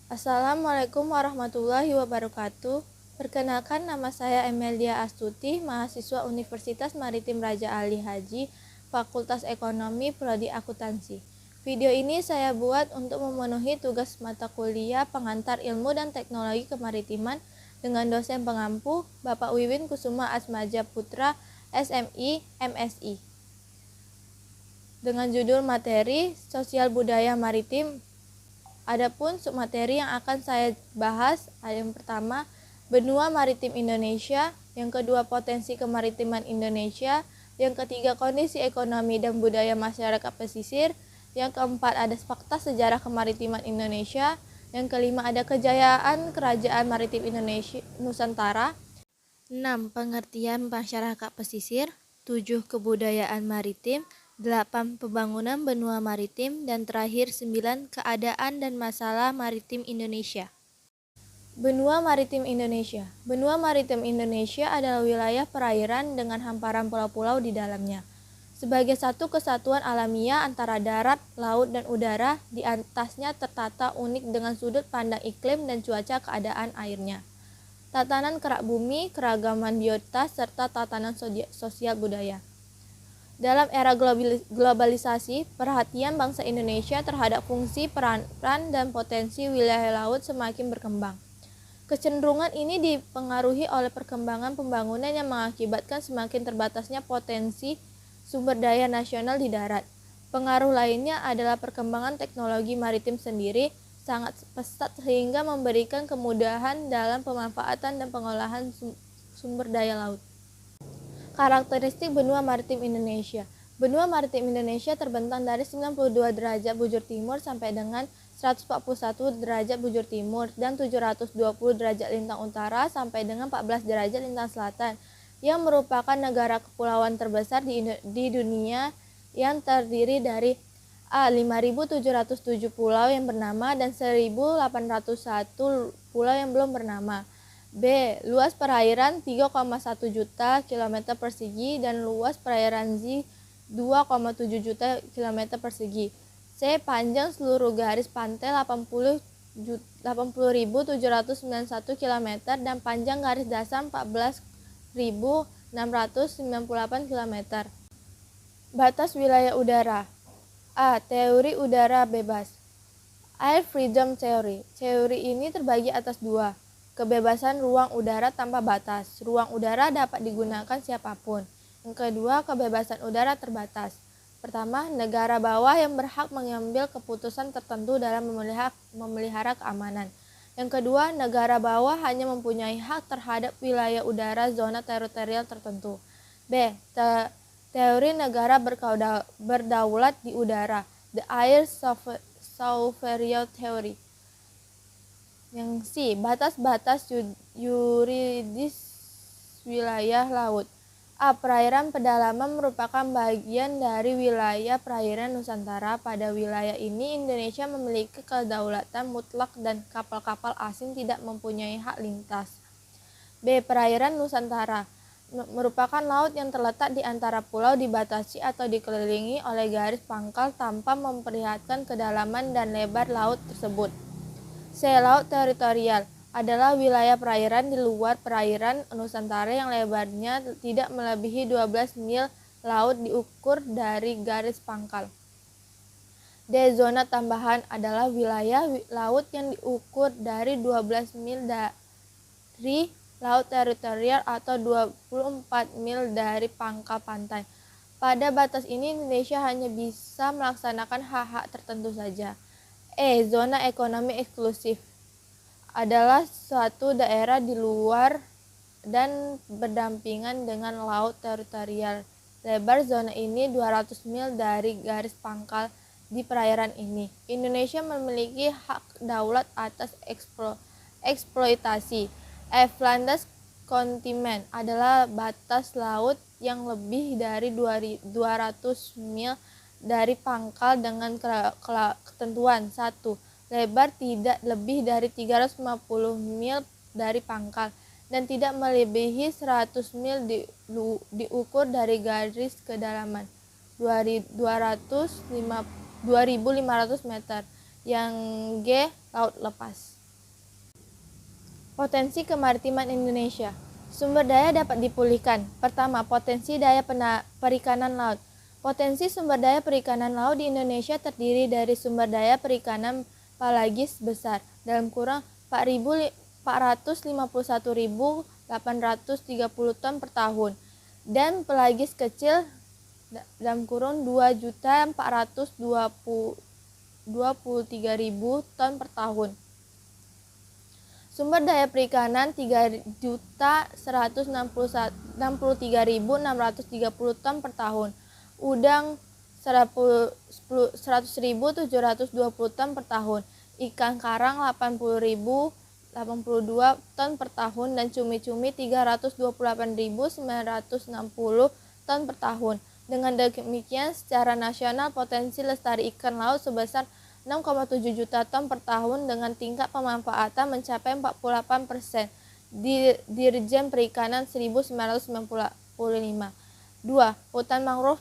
Assalamualaikum warahmatullahi wabarakatuh. Perkenalkan, nama saya Emelia Astuti, mahasiswa Universitas Maritim Raja Ali Haji, Fakultas Ekonomi, Prodi Akuntansi. Video ini saya buat untuk memenuhi tugas mata kuliah pengantar ilmu dan teknologi kemaritiman dengan dosen pengampu Bapak Wiwin Kusuma Asmaja Putra, SMI, MSI. Dengan judul materi Sosial Budaya Maritim. Adapun submateri yang akan saya bahas, yang pertama, benua maritim Indonesia, yang kedua, potensi kemaritiman Indonesia, yang ketiga, kondisi ekonomi dan budaya masyarakat pesisir, yang keempat, ada fakta sejarah kemaritiman Indonesia, yang kelima, ada kejayaan Kerajaan Maritim Indonesia Nusantara, 6. Pengertian masyarakat pesisir, 7. Kebudayaan maritim, 8. Pembangunan benua maritim, dan terakhir 9. Keadaan dan masalah maritim Indonesia. Benua maritim Indonesia. Benua maritim Indonesia adalah wilayah perairan dengan hamparan pulau-pulau di dalamnya. Sebagai satu kesatuan alamiah antara darat, laut, dan udara, di atasnya tertata unik dengan sudut pandang iklim dan cuaca keadaan airnya. Tatanan kerak bumi, keragaman biota, serta tatanan sosial budaya. Dalam era globalisasi, perhatian bangsa Indonesia terhadap fungsi, peran, dan potensi wilayah laut semakin berkembang. Kecenderungan ini dipengaruhi oleh perkembangan pembangunan yang mengakibatkan semakin terbatasnya potensi sumber daya nasional di darat. Pengaruh lainnya adalah perkembangan teknologi maritim sendiri sangat pesat sehingga memberikan kemudahan dalam pemanfaatan dan pengolahan sumber daya laut. Karakteristik benua maritim Indonesia. Benua maritim Indonesia terbentang dari 92 derajat bujur timur sampai dengan 141 derajat bujur timur dan 720 derajat lintang utara sampai dengan 14 derajat lintang selatan, yang merupakan negara kepulauan terbesar di dunia yang terdiri dari A. 5.707 pulau yang bernama dan 1.801 pulau yang belum bernama. B. Luas perairan 3,1 juta km persegi dan luas perairan Z 2,7 juta km persegi. C. Panjang seluruh garis pantai 80.791 km dan panjang garis dasar 14.698 km. Batas wilayah udara. A. Teori udara bebas. Air Freedom Theory. Teori ini terbagi atas dua. Kebebasan ruang udara tanpa batas. Ruang udara dapat digunakan siapapun. Yang kedua, kebebasan udara terbatas. Pertama, negara bawah yang berhak mengambil keputusan tertentu dalam memelihara keamanan. Yang kedua, negara bawah hanya mempunyai hak terhadap wilayah udara zona teritorial tertentu. B. Teori negara berdaulat di udara. The Air Sovereignty Theory. Yang C. Batas-batas yuridis wilayah laut. A. Perairan pedalaman merupakan bagian dari wilayah perairan Nusantara. Pada wilayah ini, Indonesia memiliki kedaulatan mutlak dan kapal-kapal asing tidak mempunyai hak lintas. B. Perairan Nusantara merupakan laut yang terletak di antara pulau, dibatasi atau dikelilingi oleh garis pangkal tanpa memperlihatkan kedalaman dan lebar laut tersebut. C. Laut teritorial adalah wilayah perairan di luar perairan Nusantara yang lebarnya tidak melebihi 12 mil laut diukur dari garis pangkal. D. Zona tambahan adalah wilayah laut yang diukur dari 12 mil dari laut teritorial atau 24 mil dari pangkal pantai. Pada batas ini Indonesia hanya bisa melaksanakan hak-hak tertentu saja. E. Zona ekonomi eksklusif adalah suatu daerah di luar dan berdampingan dengan laut teritorial. Lebar zona ini 200 mil dari garis pangkal di perairan ini. Indonesia memiliki hak daulat atas eksploitasi. F. Landas kontinen adalah batas laut yang lebih dari 200 mil dari pangkal dengan ketentuan. 1. Lebar tidak lebih dari 350 mil dari pangkal dan tidak melebihi 100 mil diukur dari garis kedalaman 2.500 meter. yang G. Laut lepas. Potensi kemaritiman Indonesia. Sumber daya dapat dipulihkan. Pertama, potensi daya perikanan laut. Potensi sumber daya perikanan laut di Indonesia terdiri dari sumber daya perikanan pelagis besar dalam kurang 451.830 ton per tahun dan pelagis kecil dalam kurun 2.423.000 ton per tahun. Sumber daya perikanan 3.163.630 ton per tahun. Udang 100.720 ton per tahun. Ikan karang 80.082 ton per tahun dan cumi-cumi 328.960 ton per tahun. Dengan demikian, secara nasional potensi lestari ikan laut sebesar 6,7 juta ton per tahun dengan tingkat pemanfaatan mencapai 48%. Dirjen Perikanan 1995. 2. Hutan mangrove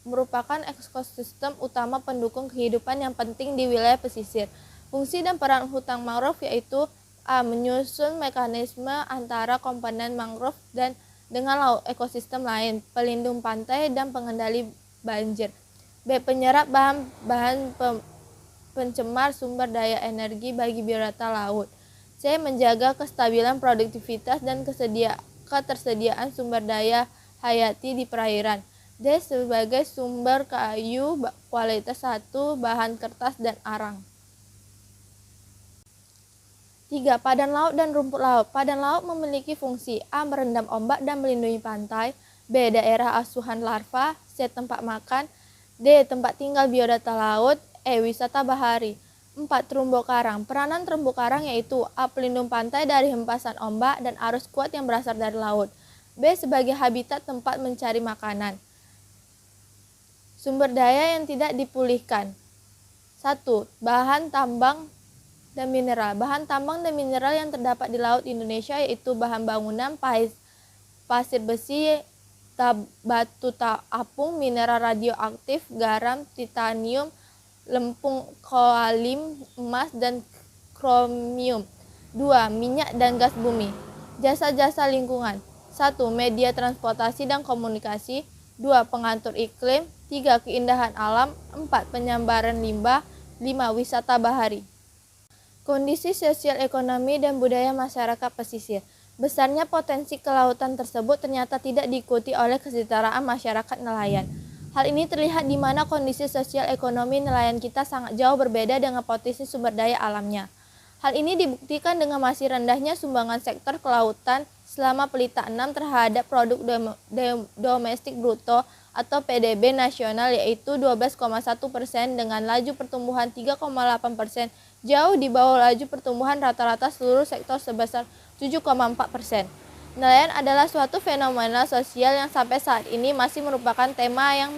merupakan ekosistem utama pendukung kehidupan yang penting di wilayah pesisir. Fungsi dan peran hutan mangrove yaitu A. Menyusun mekanisme antara komponen mangrove dan dengan ekosistem lain, pelindung pantai dan pengendali banjir. B. Penyerap bahan pencemar sumber daya energi bagi biota laut. C. Menjaga kestabilan produktivitas dan ketersediaan sumber daya hayati di perairan. D. Sebagai sumber kayu kualitas 1, bahan kertas dan arang. 3. Padan laut dan rumput laut. Padan laut memiliki fungsi A. Merendam ombak dan melindungi pantai. B. Daerah asuhan larva. C. Tempat makan. D. Tempat tinggal biodata laut. E. Wisata bahari. 4. Terumbu karang. Peranan terumbu karang yaitu A. Pelindung pantai dari hempasan ombak dan arus kuat yang berasal dari laut. B. Sebagai habitat tempat mencari makanan. Sumber daya yang tidak dipulihkan. 1. Bahan tambang dan mineral. Bahan tambang dan mineral yang terdapat di laut Indonesia yaitu bahan bangunan, pasir besi, batu apung, mineral radioaktif, garam, titanium, lempung koalim, emas, dan kromium. 2. Minyak dan gas bumi. Jasa-jasa lingkungan. 1. Media transportasi dan komunikasi. 2. Pengatur iklim. 3. Keindahan alam. 4. Penyambaran limbah. 5. Wisata bahari. Kondisi sosial ekonomi dan budaya masyarakat pesisir. Besarnya potensi kelautan tersebut ternyata tidak diikuti oleh kesejahteraan masyarakat nelayan. Hal ini terlihat di mana kondisi sosial ekonomi nelayan kita sangat jauh berbeda dengan potensi sumber daya alamnya. Hal ini dibuktikan dengan masih rendahnya sumbangan sektor kelautan selama pelita 6 terhadap produk domestik bruto atau PDB nasional yaitu 12,1% dengan laju pertumbuhan 3,8%, jauh di bawah laju pertumbuhan rata-rata seluruh sektor sebesar 7,4%. Nelayan adalah suatu fenomena sosial yang sampai saat ini masih merupakan tema yang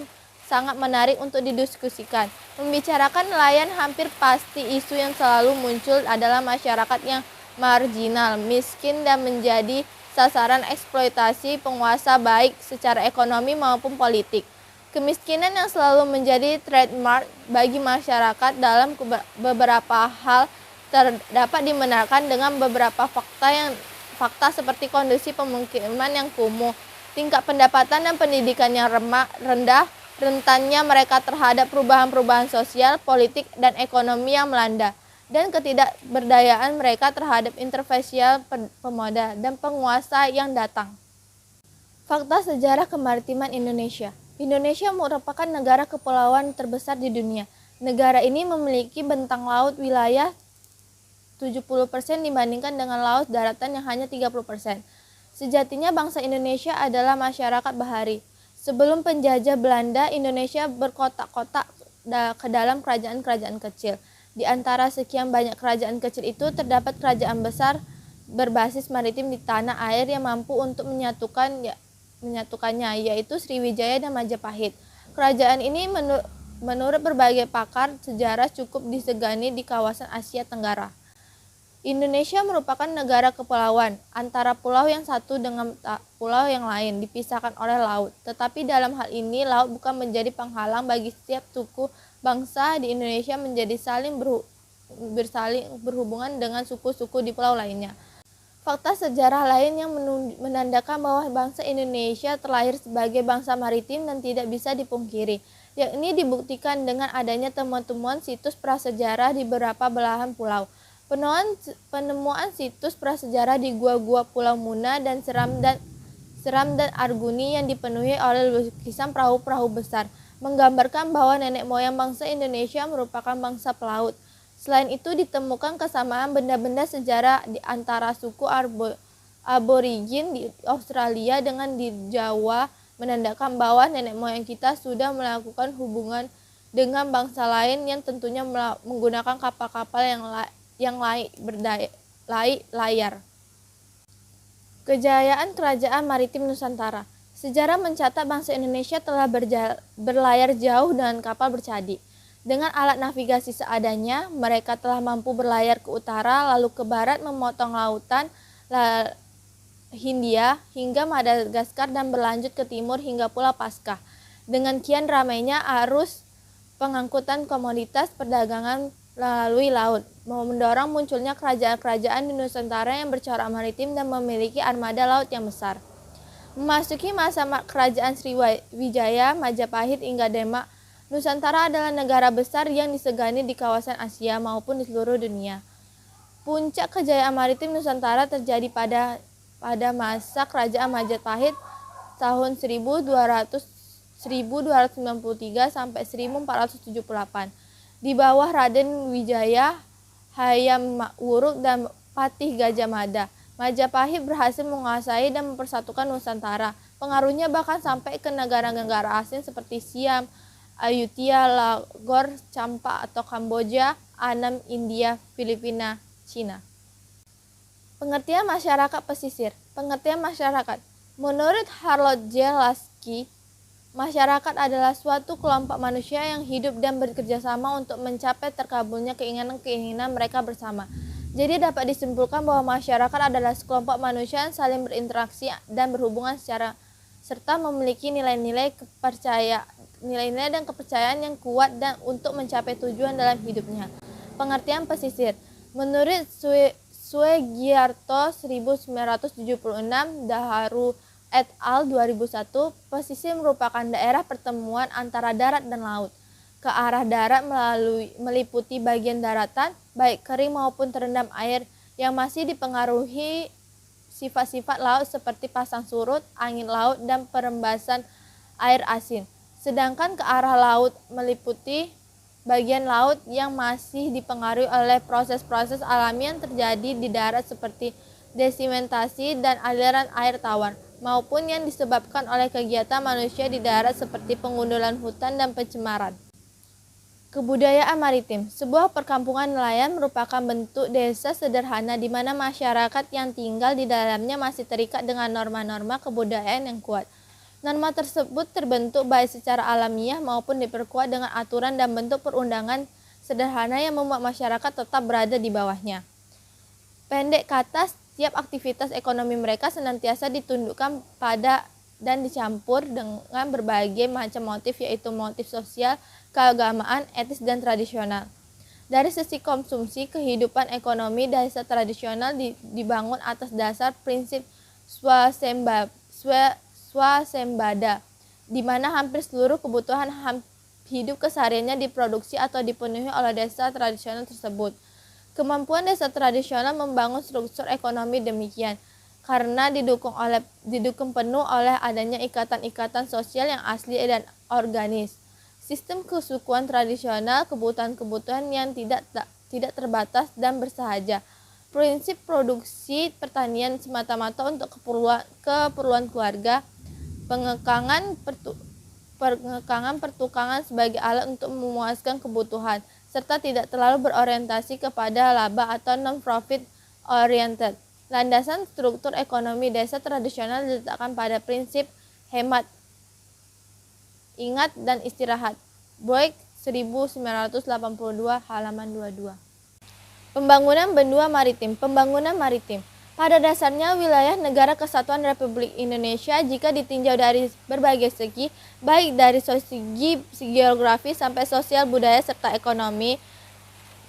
sangat menarik untuk didiskusikan. Membicarakan nelayan hampir pasti isu yang selalu muncul adalah masyarakat yang marginal, miskin dan menjadi sasaran eksploitasi penguasa baik secara ekonomi maupun politik. Kemiskinan yang selalu menjadi trademark bagi masyarakat dalam beberapa hal dapat dibenarkan dengan beberapa fakta seperti kondisi pemukiman yang kumuh, tingkat pendapatan dan pendidikan yang rendah, rentannya mereka terhadap perubahan-perubahan sosial, politik, dan ekonomi yang melanda, dan ketidakberdayaan mereka terhadap intervensi pemuda dan penguasa yang datang. Fakta sejarah kemaritiman Indonesia. Indonesia merupakan negara kepulauan terbesar di dunia. Negara ini memiliki bentang laut wilayah 70% dibandingkan dengan laut daratan yang hanya 30%. Sejatinya bangsa Indonesia adalah masyarakat bahari. Sebelum penjajah Belanda, Indonesia berkotak-kotak ke dalam kerajaan-kerajaan kecil. Di antara sekian banyak kerajaan kecil itu terdapat kerajaan besar berbasis maritim di tanah air yang mampu untuk menyatukannya, yaitu Sriwijaya dan Majapahit. Kerajaan ini menurut berbagai pakar sejarah cukup disegani di kawasan Asia Tenggara. Indonesia merupakan negara kepulauan, antara pulau yang satu dengan pulau yang lain dipisahkan oleh laut. Tetapi dalam hal ini, laut bukan menjadi penghalang bagi setiap suku bangsa di Indonesia menjadi saling berhubungan dengan suku-suku di pulau lainnya. Fakta sejarah lain yang menandakan bahwa bangsa Indonesia terlahir sebagai bangsa maritim dan tidak bisa dipungkiri, yakni dibuktikan dengan adanya temuan-temuan situs prasejarah di beberapa belahan pulau. Penemuan situs prasejarah di gua-gua Pulau Muna dan Seram dan Arguni yang dipenuhi oleh lukisan perahu-perahu besar, menggambarkan bahwa nenek moyang bangsa Indonesia merupakan bangsa pelaut. Selain itu ditemukan kesamaan benda-benda sejarah di antara suku aborigin di Australia dengan di Jawa, menandakan bahwa nenek moyang kita sudah melakukan hubungan dengan bangsa lain yang tentunya menggunakan kapal-kapal yang layar. Kejayaan Kerajaan Maritim Nusantara. Sejarah mencatat bangsa Indonesia telah berlayar jauh dengan kapal bercadi. Dengan alat navigasi seadanya, mereka telah mampu berlayar ke utara lalu ke barat memotong lautan Hindia hingga Madagaskar dan berlanjut ke timur hingga Pulau Paskah. Dengan kian ramainya arus pengangkutan komoditas perdagangan melalui laut, mendorong munculnya kerajaan-kerajaan di Nusantara yang bercorak maritim dan memiliki armada laut yang besar. Memasuki masa kerajaan Sriwijaya, Majapahit hingga Demak, Nusantara adalah negara besar yang disegani di kawasan Asia maupun di seluruh dunia. Puncak kejayaan maritim Nusantara terjadi pada masa kerajaan Majapahit tahun 1293 sampai 1478. Di bawah Raden Wijaya, Hayam Wuruk dan Patih Gajah Mada, Majapahit berhasil menguasai dan mempersatukan Nusantara. Pengaruhnya bahkan sampai ke negara-negara asing seperti Siam, Ayutthaya, Lahore, Champa atau Kamboja, Annam, India, Filipina, Cina. Pengertian masyarakat pesisir. Pengertian masyarakat. Menurut Harold J. Lasky, masyarakat adalah suatu kelompok manusia yang hidup dan bekerja sama untuk mencapai terkabulnya keinginan-keinginan mereka bersama. Jadi dapat disimpulkan bahwa masyarakat adalah sekelompok manusia yang saling berinteraksi dan berhubungan serta memiliki nilai-nilai dan kepercayaan yang kuat dan untuk mencapai tujuan dalam hidupnya. Pengertian pesisir. Menurut Suegiarto 1976, Daharu et al. 2001, pesisir merupakan daerah pertemuan antara darat dan laut. Ke arah darat meliputi bagian daratan, baik kering maupun terendam air yang masih dipengaruhi sifat-sifat laut seperti pasang surut, angin laut, dan perembasan air asin. Sedangkan ke arah laut meliputi bagian laut yang masih dipengaruhi oleh proses-proses alami yang terjadi di darat seperti sedimentasi dan aliran air tawar, maupun yang disebabkan oleh kegiatan manusia di darat seperti pengundulan hutan dan pencemaran. Kebudayaan maritim. Sebuah perkampungan nelayan merupakan bentuk desa sederhana di mana masyarakat yang tinggal di dalamnya masih terikat dengan norma-norma kebudayaan yang kuat. Norma tersebut terbentuk baik secara alamiah maupun diperkuat dengan aturan dan bentuk perundangan sederhana yang membuat masyarakat tetap berada di bawahnya. Pendek kata, setiap aktivitas ekonomi mereka senantiasa ditundukkan pada dan dicampur dengan berbagai macam motif, yaitu motif sosial, keagamaan, etis, dan tradisional. Dari sisi konsumsi, kehidupan ekonomi desa tradisional dibangun atas dasar prinsip swasembada, di mana hampir seluruh kebutuhan hidup kesehariannya diproduksi atau dipenuhi oleh desa tradisional tersebut. Kemampuan desa tradisional membangun struktur ekonomi demikian karena didukung penuh oleh adanya ikatan-ikatan sosial yang asli dan organis. Sistem kesukuan tradisional, kebutuhan-kebutuhan yang tidak terbatas dan bersahaja. Prinsip produksi pertanian semata-mata untuk keperluan keluarga. Pengekangan pertukangan sebagai alat untuk memuaskan kebutuhan, serta tidak terlalu berorientasi kepada laba atau non-profit oriented. Landasan struktur ekonomi desa tradisional diletakkan pada prinsip hemat, ingat, dan istirahat. Boyd 1982 halaman 22. Pembangunan benua maritim. Pembangunan maritim. Pada dasarnya, wilayah Negara Kesatuan Republik Indonesia jika ditinjau dari berbagai segi, baik dari segi geografi sampai sosial, budaya, serta ekonomi,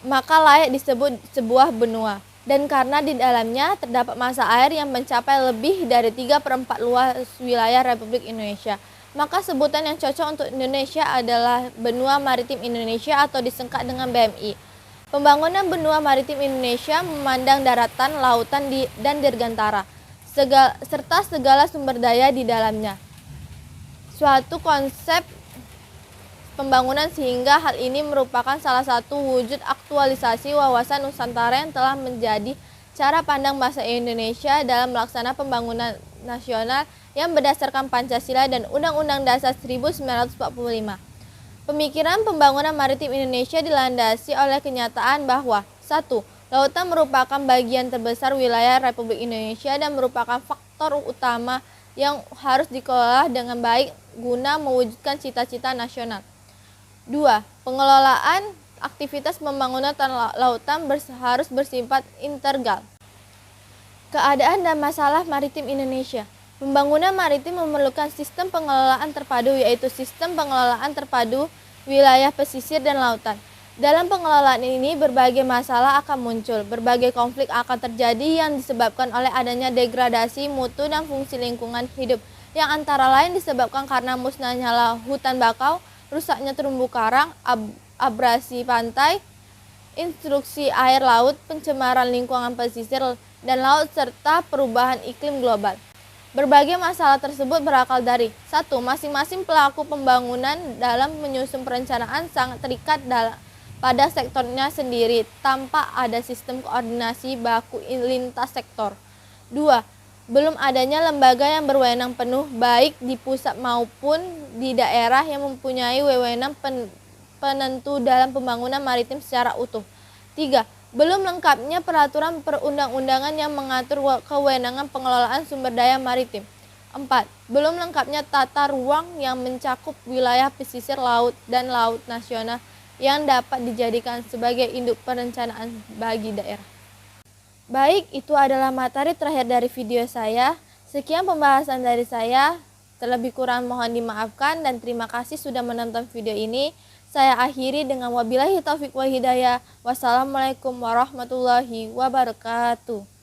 maka layak disebut sebuah benua. Dan karena di dalamnya terdapat massa air yang mencapai lebih dari 3/4 luas wilayah Republik Indonesia, maka sebutan yang cocok untuk Indonesia adalah Benua Maritim Indonesia atau disingkat dengan BMI. Pembangunan benua maritim Indonesia memandang daratan, lautan, dan dirgantara, serta segala sumber daya di dalamnya. Suatu konsep pembangunan sehingga hal ini merupakan salah satu wujud aktualisasi wawasan Nusantara yang telah menjadi cara pandang bangsa Indonesia dalam melaksanakan pembangunan nasional yang berdasarkan Pancasila dan Undang-Undang Dasar 1945. Pemikiran pembangunan maritim Indonesia dilandasi oleh kenyataan bahwa 1. Lautan merupakan bagian terbesar wilayah Republik Indonesia dan merupakan faktor utama yang harus dikelola dengan baik guna mewujudkan cita-cita nasional. 2. Pengelolaan aktivitas pembangunan lautan harus bersifat integral. Keadaan dan masalah maritim Indonesia. Pembangunan maritim memerlukan sistem pengelolaan terpadu, yaitu sistem pengelolaan terpadu wilayah pesisir dan lautan. Dalam pengelolaan ini berbagai masalah akan muncul, berbagai konflik akan terjadi yang disebabkan oleh adanya degradasi mutu dan fungsi lingkungan hidup, yang antara lain disebabkan karena musnahnya hutan bakau, rusaknya terumbu karang, abrasi pantai, intrusi air laut, pencemaran lingkungan pesisir dan laut, serta perubahan iklim global. Berbagai masalah tersebut berakal dari 1. Masing-masing pelaku pembangunan dalam menyusun perencanaan sangat terikat pada sektornya sendiri tanpa ada sistem koordinasi baku lintas sektor. 2. Belum adanya lembaga yang berwenang penuh baik di pusat maupun di daerah yang mempunyai wewenang penentu dalam pembangunan maritim secara utuh. 3. Belum lengkapnya peraturan perundang-undangan yang mengatur kewenangan pengelolaan sumber daya maritim. 4. Belum lengkapnya tata ruang yang mencakup wilayah pesisir laut dan laut nasional yang dapat dijadikan sebagai induk perencanaan bagi daerah. Baik, itu adalah materi terakhir dari video saya. Sekian pembahasan dari saya. Terlebih kurang mohon dimaafkan dan terima kasih sudah menonton video ini. Saya akhiri dengan wabillahi taufiq wa hidayah. Wassalamualaikum warahmatullahi wabarakatuh.